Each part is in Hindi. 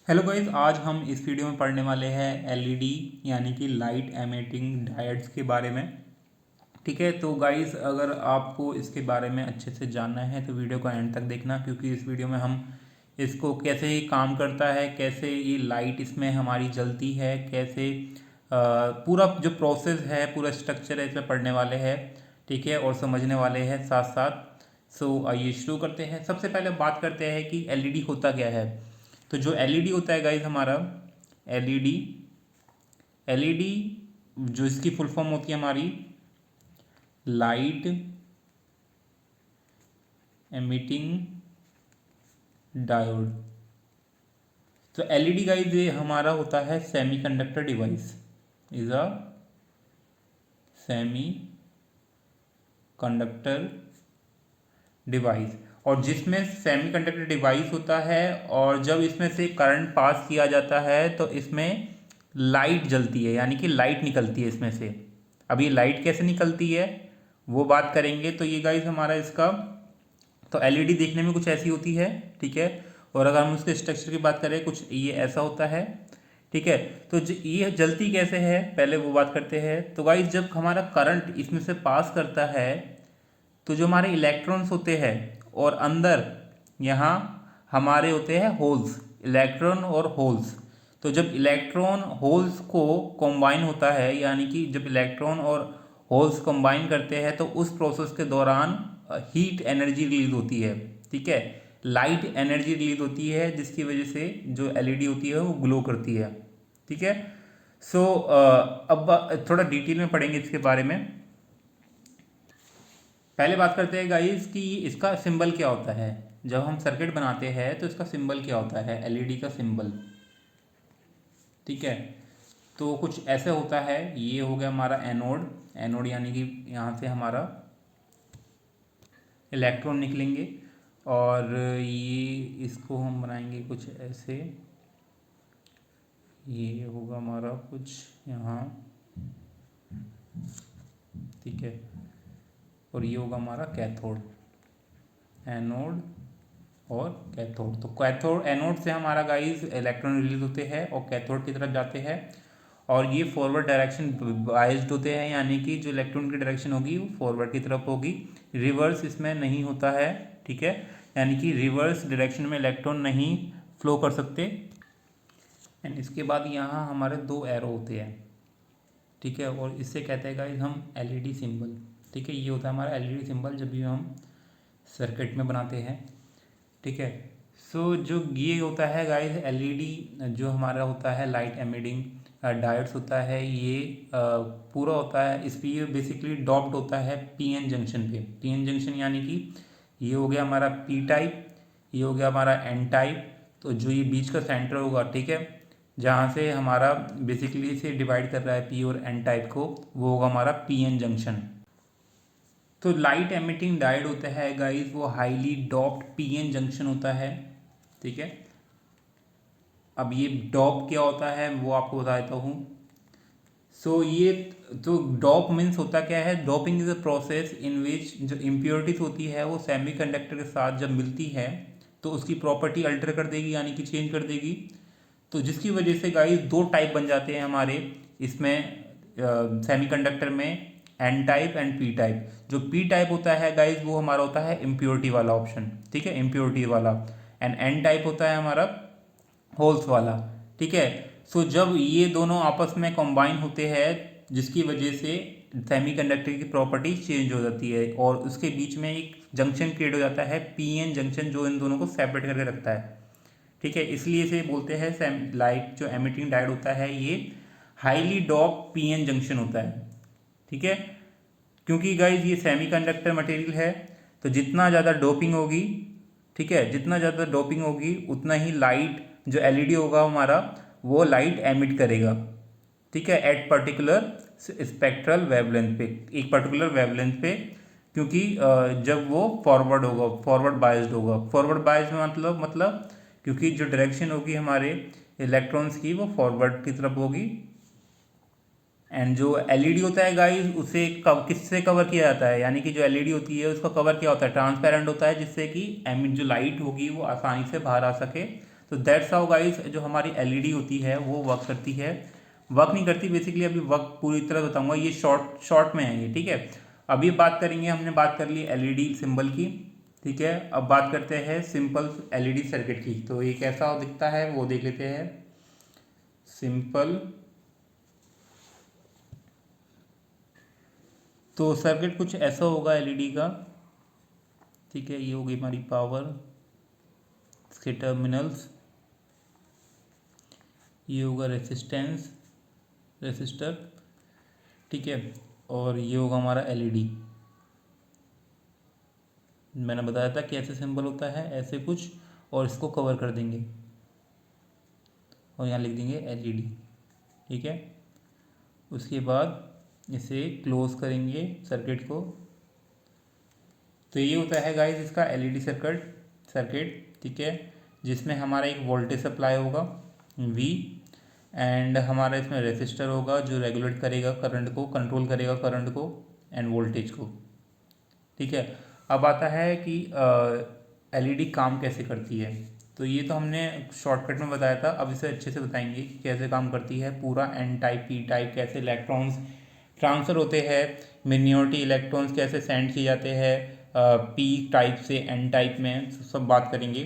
हेलो गाइस, आज हम इस वीडियो में पढ़ने वाले हैं एलईडी यानी कि लाइट एमिटिंग डायोड्स के बारे में। ठीक है, तो गाइस अगर आपको इसके बारे में अच्छे से जानना है तो वीडियो को एंड तक देखना, क्योंकि इस वीडियो में हम इसको कैसे ये काम करता है, कैसे ये लाइट इसमें हमारी जलती है, कैसे पूरा जो प्रोसेस है, पूरा स्ट्रक्चर है, इसमें पढ़ने वाले हैं। ठीक है, और समझने वाले हैं साथ साथ। सो आइए शुरू करते हैं। सबसे पहले बात करते हैं कि एलईडी होता क्या है। तो जो एलईडी होता है गाइस हमारा, एलईडी एलईडी जो इसकी फुल फॉर्म होती है हमारी लाइट एमिटिंग डायोड। तो एलईडी गाइस ये हमारा होता है semiconductor device, is a semi conductor device. और जिसमें सेमीकंडक्टर डिवाइस होता है और जब इसमें से करंट पास किया जाता है तो इसमें लाइट जलती है, यानी कि लाइट निकलती है इसमें से। अब ये लाइट कैसे निकलती है वो बात करेंगे। तो ये गाइस हमारा इसका, तो एलईडी देखने में कुछ ऐसी होती है। ठीक है, और अगर हम उसके स्ट्रक्चर की बात करें, कुछ ये ऐसा होता है। ठीक है, तो ये जलती कैसे है पहले वो बात करते हैं। तो गाइस जब हमारा करंट इसमें से पास करता है तो जो हमारे इलेक्ट्रॉन्स होते हैं और अंदर यहाँ हमारे होते हैं होल्स, इलेक्ट्रॉन और होल्स। तो जब इलेक्ट्रॉन होल्स को कॉम्बाइन होता है, यानी कि जब इलेक्ट्रॉन और होल्स कंबाइन करते हैं तो उस प्रोसेस के दौरान हीट एनर्जी रिलीज होती है। ठीक है, लाइट एनर्जी रिलीज होती है, जिसकी वजह से जो एलईडी होती है वो ग्लो करती है। ठीक है, सो अब थोड़ा डिटेल में पढ़ेंगे इसके बारे में। पहले बात करते हैं गाइस कि इसका सिंबल क्या होता है। जब हम सर्किट बनाते हैं तो इसका सिंबल क्या होता है, एलईडी का सिंबल। ठीक है, तो कुछ ऐसे होता है। ये हो गया हमारा एनोड, एनोड यानी कि यहाँ से हमारा इलेक्ट्रॉन निकलेंगे और ये इसको हम बनाएंगे कुछ ऐसे। ये होगा हमारा कुछ यहाँ, ठीक है, और ये होगा हमारा कैथोड, एनोड और कैथोड। तो कैथोड, एनोड से हमारा गाइस इलेक्ट्रॉन रिलीज होते हैं और कैथोड की तरफ जाते हैं, और ये फॉरवर्ड डायरेक्शन बाइज्ड होते हैं, यानी कि जो इलेक्ट्रॉन की डायरेक्शन होगी वो फॉरवर्ड की तरफ होगी, रिवर्स इसमें नहीं होता है। ठीक है, यानी कि रिवर्स डायरेक्शन में इलेक्ट्रॉन नहीं फ्लो कर सकते। एंड इसके बाद यहाँ हमारे दो एरो होते हैं। ठीक है, और इससे कहते हैं गाइस हम एलईडी सिंबल। ठीक है, ये होता है हमारा एलईडी सिंबल जब भी हम सर्किट में बनाते हैं। ठीक है, सो जो ये होता है गाइस एलईडी जो हमारा होता है लाइट एमिटिंग डायोड्स होता है, ये पूरा होता है इस पर, ये बेसिकली डॉप्ड होता है पीएन जंक्शन पे। पीएन जंक्शन यानी कि ये हो गया हमारा पी टाइप, ये हो गया हमारा एन टाइप। तो जो ये बीच का सेंटर होगा, ठीक है, जहाँ से हमारा बेसिकली इसे डिवाइड कर रहा है पी और एन टाइप को, वो होगा हमारा पीएन जंक्शन। तो लाइट एमिटिंग डायोड होता है गाइस वो हाईली डॉप्ड पीएन जंक्शन होता है। ठीक है, अब ये डॉप क्या होता है वो आपको बता देता हूँ। सो ये, तो डॉप मीन्स होता क्या है, doping is a process in which जो इम्प्योरिटीज होती है वो सेमीकंडक्टर के साथ जब मिलती है तो उसकी प्रॉपर्टी अल्टर कर देगी, यानी कि चेंज कर देगी। तो जिसकी वजह से गाइस दो टाइप बन जाते हैं हमारे इसमें सेमीकंडक्टर में, N type and P type. जो पी टाइप होता है गाइस वो हमारा होता है इम्प्योरिटी वाला ऑप्शन। ठीक है, इम्प्योरिटी वाला। एंड एन टाइप होता है हमारा होल्स वाला। ठीक है, सो जब ये दोनों आपस में कंबाइन होते हैं जिसकी वजह से सेमीकंडक्टर की प्रॉपर्टी चेंज हो जाती है और उसके बीच में एक जंक्शन क्रिएट हो जाता है पीएन जंक्शन, जो इन दोनों को सेपरेट करके रखता है। ठीक है, इसलिए इसे बोलते हैं लाइट जो एमिटिंग डायोड होता है ये हाईली डॉप पीएन जंक्शन होता है। ठीक है, क्योंकि गाइज ये सेमीकंडक्टर मटेरियल है, तो जितना ज़्यादा डोपिंग होगी, ठीक है, जितना ज़्यादा डोपिंग होगी उतना ही लाइट जो एलईडी होगा हमारा वो लाइट एमिट करेगा। ठीक है, एट पर्टिकुलर स्पेक्ट्रल वेवलेंथ पे, एक पर्टिकुलर वेवलेंथ पे, क्योंकि जब वो फॉरवर्ड होगा, फॉरवर्ड बायस्ड होगा। फॉरवर्ड बायस्ड मतलब क्योंकि जो डायरेक्शन होगी हमारे इलेक्ट्रॉन्स की वो फॉरवर्ड की तरफ होगी। एंड जो एलईडी होता है गाइस उसे किससे कवर किया जाता है, यानी कि जो एलईडी होती है उसका कवर क्या होता है, ट्रांसपेरेंट होता है, जिससे कि एमिट जो लाइट होगी वो आसानी से बाहर आ सके। तो तो दैट्स हाउ गाइस जो हमारी एलईडी होती है वो वर्क करती है। वर्क नहीं करती बेसिकली, अभी वर्क पूरी तरह बताऊंगा, ये शॉर्ट में है ये, ठीक है। अभी बात करेंगे, हमने बात कर ली एलईडी सिंबल की, ठीक है। अब बात करते हैं सिंपल एलईडी सर्किट की। तो ये कैसा दिखता है वो देख लेते हैं। सिंपल तो सर्किट कुछ ऐसा होगा एलईडी का, ठीक है। ये होगी हमारी पावर, इसके टर्मिनल्स, ये होगा रेसिस्टेंस, रेसिस्टर, ठीक है। और ये होगा हमारा एलईडी। मैंने बताया था कि ऐसे सिंबल होता है, ऐसे कुछ, और इसको कवर कर देंगे और यहाँ लिख देंगे एलईडी, ठीक है। उसके बाद इसे क्लोज करेंगे सर्किट को। तो ये होता है गाइस इसका एलईडी सर्किट, ठीक है, जिसमें हमारा एक वोल्टेज सप्लाई होगा V, एंड हमारा इसमें रेसिस्टर होगा जो रेगुलेट करेगा करंट को, कंट्रोल करेगा करंट को एंड वोल्टेज को, ठीक है। अब आता है कि एलईडी काम कैसे करती है। तो ये तो हमने शॉर्टकट में बताया था, अब इसे अच्छे से बताएंगे कि कैसे काम करती है पूरा। एन टाइप, पी टाइप, कैसे इलेक्ट्रॉन्स ट्रांसफ़र होते हैं, मिनियोरिटी इलेक्ट्रॉन्स कैसे सेंड किए जाते हैं पी टाइप से एन टाइप में, सब बात करेंगे।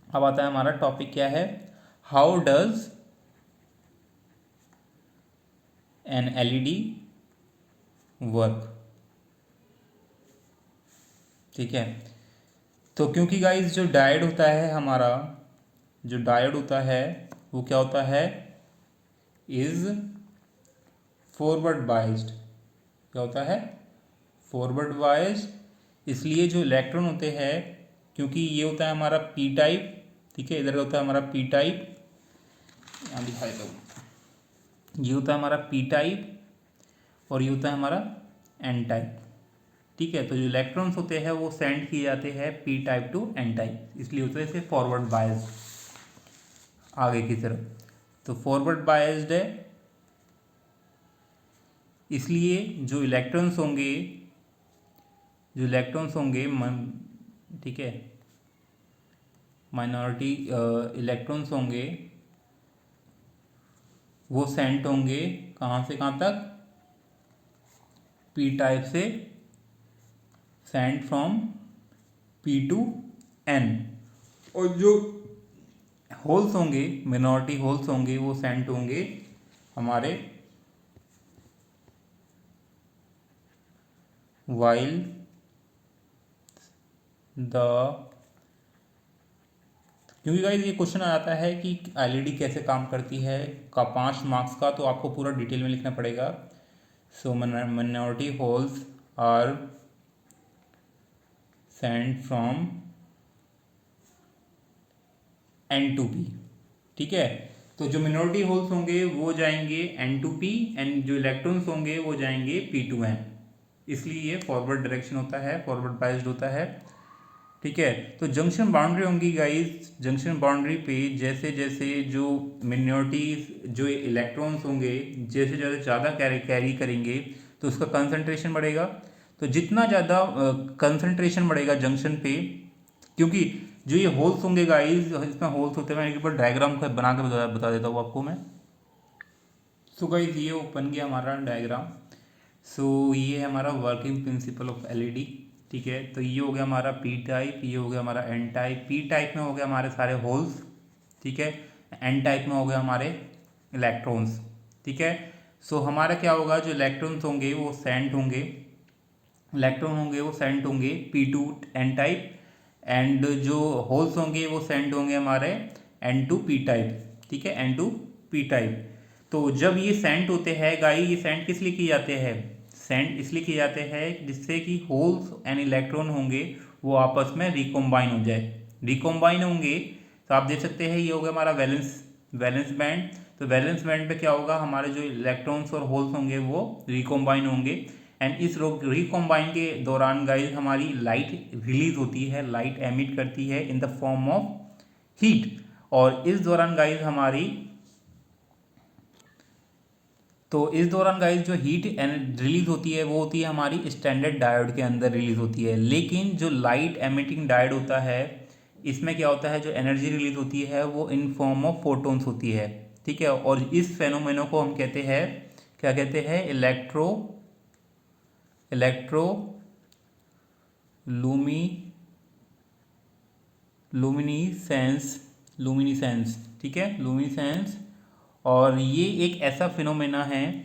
अब आता है हमारा टॉपिक क्या है, how does N LED work, ठीक है। तो क्योंकि गाइस जो डायोड होता है हमारा, जो डायोड होता है वो क्या होता है, इज फॉरवर्ड बाइस्ड, क्या होता है, फॉरवर्ड बाइस्ड। इसलिए जो इलेक्ट्रॉन होते हैं, क्योंकि ये होता है हमारा पी टाइप, ठीक है, इधर होता है हमारा पी टाइप, यहाँ दिखा देता हूँ, ये होता है हमारा पी टाइप और ये होता है हमारा एन टाइप, ठीक है। तो जो इलेक्ट्रॉन्स होते हैं वो सेंड किए जाते हैं P type to N type, इसलिए होता है इसे फॉरवर्ड बायस्ड आगे की तरफ। तो फॉरवर्ड बायस्ड है, इसलिए जो इलेक्ट्रॉन्स होंगे, ठीक है, माइनॉरिटी इलेक्ट्रॉन्स होंगे वो सेंट होंगे कहाँ से कहाँ तक, पी टाइप से sent from P to N, और जो होल्स होंगे, मिनॉरिटी होल्स होंगे, वो सेंट होंगे हमारे वाइल द, क्योंकि गाइस ये क्वेश्चन आ जाता है कि एलईडी कैसे काम करती है का 5 मार्क्स का, तो आपको पूरा डिटेल में लिखना पड़ेगा। So minority holes are sent from N to P, ठीक है। तो जो मिनॉरिटी होल्स होंगे वो जाएंगे एन टू पी एंड जो इलेक्ट्रॉन्स होंगे वो जाएंगे पी टू एन, इसलिए ये फॉरवर्ड डायरेक्शन होता है, फॉरवर्ड बाइस्ड होता है, ठीक है। तो जंक्शन बाउंड्री होंगी गाइस, जंक्शन बाउंड्री पे जैसे जैसे जो मिनॉरिटी जो इलेक्ट्रॉन्स होंगे जैसे जैसे ज़्यादा कैरी करेंगे तो उसका कंसंट्रेशन बढ़ेगा। तो जितना ज़्यादा कंसंट्रेशन बढ़ेगा जंक्शन पे, क्योंकि जो ये होल्स होंगे गाइस, इसमें होल्स होते हैं, मैं एक बार डायग्राम बना के बता देता हूँ आपको मैं। सो गाइस ये बन गया हमारा डायग्राम। सो ये है हमारा वर्किंग प्रिंसिपल ऑफ एलईडी, ठीक है। तो ये हो गया हमारा पी टाइप, ये हो गया हमारा एन टाइप। पी टाइप में हो गया हमारे सारे होल्स, ठीक है। एन टाइप में हो गया हमारे इलेक्ट्रॉन्स, ठीक है। सो हमारा क्या होगा, जो इलेक्ट्रॉन्स होंगे वो सेंट होंगे, इलेक्ट्रॉन होंगे वो सेंट होंगे P to N type, and जो होल्स होंगे वो सेंट होंगे हमारे एन टू पी टाइप, ठीक है, एन टू पी टाइप। तो जब ये सेंट होते हैं गाइस, ये सेंट किस लिए किए जाते हैं, सेंट इसलिए किए जाते हैं जिससे कि होल्स एंड इलेक्ट्रॉन होंगे वो आपस में रिकॉम्बाइन हो जाए। रिकॉम्बाइन होंगे तो आप देख सकते हैं ये हो गया हमारा वैलेंस बैंड। तो वैलेंस बैंड पे क्या होगा, हमारे जो इलेक्ट्रॉन्स और होल्स होंगे वो रिकॉम्बाइन होंगे, एंड इस रिकॉम्बाइन के दौरान गाइस हमारी लाइट रिलीज होती है, लाइट एमिट करती है in the form of heat. और इस दौरान गाइस जो हीट रिलीज होती है वो होती है हमारी स्टैंडर्ड डायोड के अंदर रिलीज होती है। लेकिन जो लाइट एमिटिंग डायोड होता है इसमें क्या होता है, जो एनर्जी रिलीज होती है वो इन फॉर्म ऑफ फोटोन्स होती है, ठीक है। और इस फेनोमेनो को हम कहते हैं, क्या कहते हैं, इलेक्ट्रो लुमिनिसेंस, ठीक है, लुमिनिसेंस। और ये एक ऐसा फिनोमेना है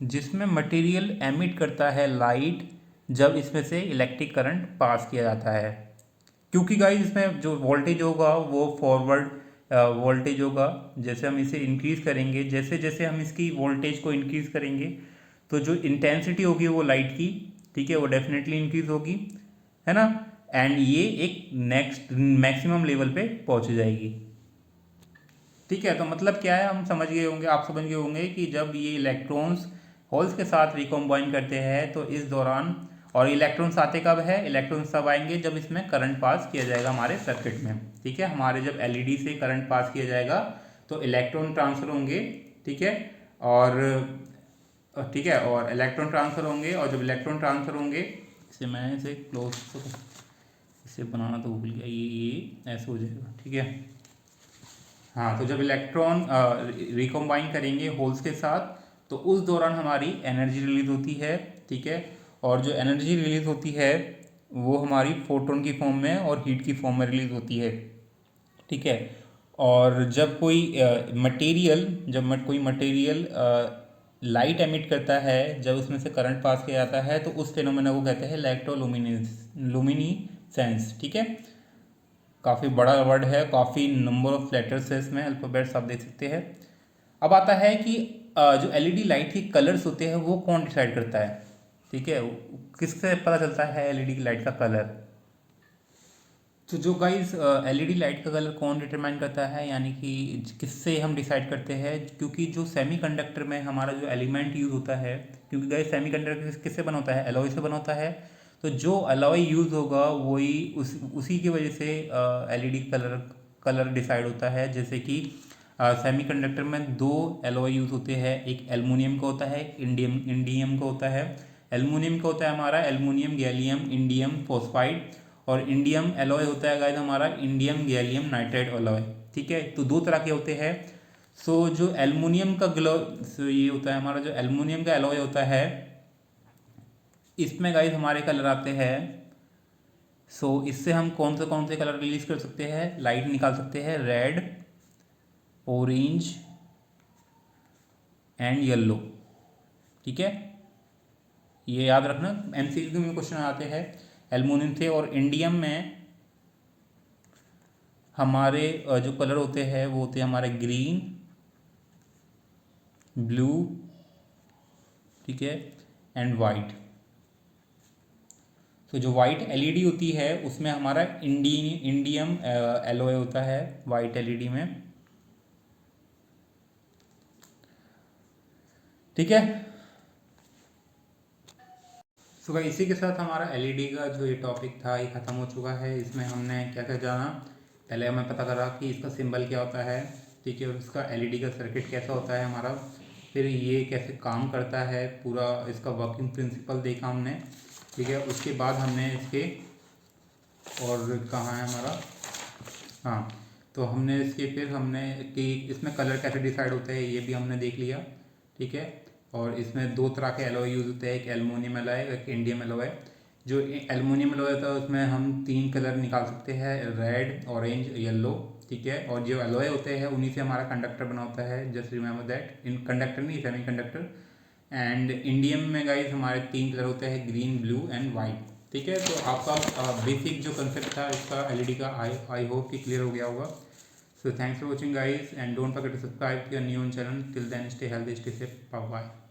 जिसमें मटेरियल एमिट करता है लाइट जब इसमें से इलेक्ट्रिक करंट पास किया जाता है। क्योंकि गाइस इसमें जो वोल्टेज होगा वो फॉरवर्ड वोल्टेज होगा। जैसे हम इसे इंक्रीज करेंगे, जैसे जैसे हम इसकी वोल्टेज को इंक्रीज करेंगे तो जो इंटेंसिटी होगी वो लाइट की, ठीक है, वो डेफिनेटली इंक्रीज होगी, है ना। एंड ये एक नेक्स्ट मैक्सिमम लेवल पे पहुंच जाएगी, ठीक है। तो मतलब क्या है, हम समझ गए होंगे, आप समझ गए होंगे कि जब ये इलेक्ट्रॉन्स होल्स के साथ रिकॉम्बाइन करते हैं तो इस दौरान, और इलेक्ट्रॉन्स आते कब है, इलेक्ट्रॉन्स तब आएंगे जब इसमें करंट पास किया जाएगा हमारे सर्किट में, ठीक है। हमारे जब एलईडी से करंट पास किया जाएगा तो इलेक्ट्रॉन ट्रांसफर होंगे, ठीक है, और ठीक है, और इलेक्ट्रॉन ट्रांसफर होंगे, और जब इलेक्ट्रॉन ट्रांसफर होंगे, इसे मैं इसे क्लोज इसे बनाना तो भूल गया, ये ऐसे हो जाएगा, ठीक है। हाँ, तो जब इलेक्ट्रॉन रिकॉम्बाइन करेंगे होल्स के साथ तो उस दौरान हमारी एनर्जी रिलीज होती है, ठीक है। और जो एनर्जी रिलीज होती है वो हमारी फोटोन की फॉर्म में और हीट की फॉर्म में रिलीज होती है, ठीक है। और जब कोई मटेरियल लाइट एमिट करता है, जब उसमें से करंट पास किया जाता है तो उस फेनोमेना को कहते हैं इलेक्ट्रोलुमिनिसेंस, ठीक है। काफ़ी बड़ा वर्ड है, काफ़ी नंबर ऑफ लेटर्स है इसमें, अल्फ़ाबेट्स आप देख सकते हैं। अब आता है कि जो एलईडी लाइट के कलर्स होते हैं वो कौन डिसाइड करता है, ठीक है, किससे पता चलता है एलईडी लाइट का कलर। तो जो गाइस एलईडी लाइट का कलर कौन डिटरमाइन करता है, यानी कि किससे हम डिसाइड करते हैं, क्योंकि जो सेमीकंडक्टर में हमारा जो एलिमेंट यूज़ होता है, क्योंकि गाइस सेमीकंडक्टर किससे बना होता है, एलॉय से बना होता है। तो जो अलॉय यूज़ होगा वही उसी की वजह से एलईडी कलर डिसाइड होता है। जैसे कि सेमीकंडक्टर में दो एलॉय यूज़ होते हैं, एक एल्युमिनियम का होता है, इंडियम का होता है। एल्युमिनियम का होता है हमारा एल्युमिनियम गैलियम इंडियम फॉस्फाइड, और इंडियम एलॉय होता है गाइस हमारा इंडियम गैलियम नाइट्राइड एलॉय, ठीक है। तो दो तरह के होते हैं। सो जो एल्युमिनियम का ये होता है हमारा, जो एल्युमिनियम का एलॉय होता है, इसमें गाइस हमारे कलर आते हैं। सो इससे हम कौन से कलर रिलीज कर सकते हैं, लाइट निकाल सकते हैं, रेड, ऑरेंज एंड येलो, ठीक है। ये याद रखना, एमसीक्यू में क्वेश्चन आते हैं एल्युमिनियम से। और इंडियम में हमारे जो कलर होते हैं वो होते हैं हमारे ग्रीन, ब्लू, ठीक है, एंड वाइट। तो जो वाइट एलईडी होती है उसमें हमारा इंडियम एलॉय होता है वाइट एलईडी में, ठीक है। सो गाइस इसी के साथ हमारा एलईडी का जो ये टॉपिक था ये ख़त्म हो चुका है। इसमें हमने क्या क्या जाना, पहले हमें पता करा कि इसका सिंबल क्या होता है, ठीक है, और इसका एलईडी का सर्किट कैसा होता है हमारा, फिर ये कैसे काम करता है, पूरा इसका वर्किंग प्रिंसिपल देखा हमने, ठीक है। उसके बाद हमने इसके, और कहाँ है हमारा, हाँ, तो हमने इसके फिर हमने कि इसमें कलर कैसे डिसाइड होते हैं ये भी हमने देख लिया, ठीक है। और इसमें दो तरह के एलॉय यूज़ होते हैं, एक एल्युमिनियम एलॉय, एक इंडियम एलॉय। जो एल्युमिनियम एलॉय होता है उसमें हम 3 कलर निकाल सकते हैं, रेड, ऑरेंज, येलो, ठीक है। और जो एलॉय होते हैं उन्हीं से हमारा कंडक्टर बना होता है, just remember that, in conductor नहीं, सेमी कंडक्टर। एंड इंडियम में गाइस हमारे 3 कलर होते हैं, ग्रीन, ब्लू एंड वाइट, ठीक है। तो आपका बेसिक जो कंसेप्ट था इसका एलईडी का, आई होप कि क्लियर हो गया होगा। So thanks for watching guys, and don't forget to subscribe to our new channel. Till then, stay healthy, stay safe, bye bye.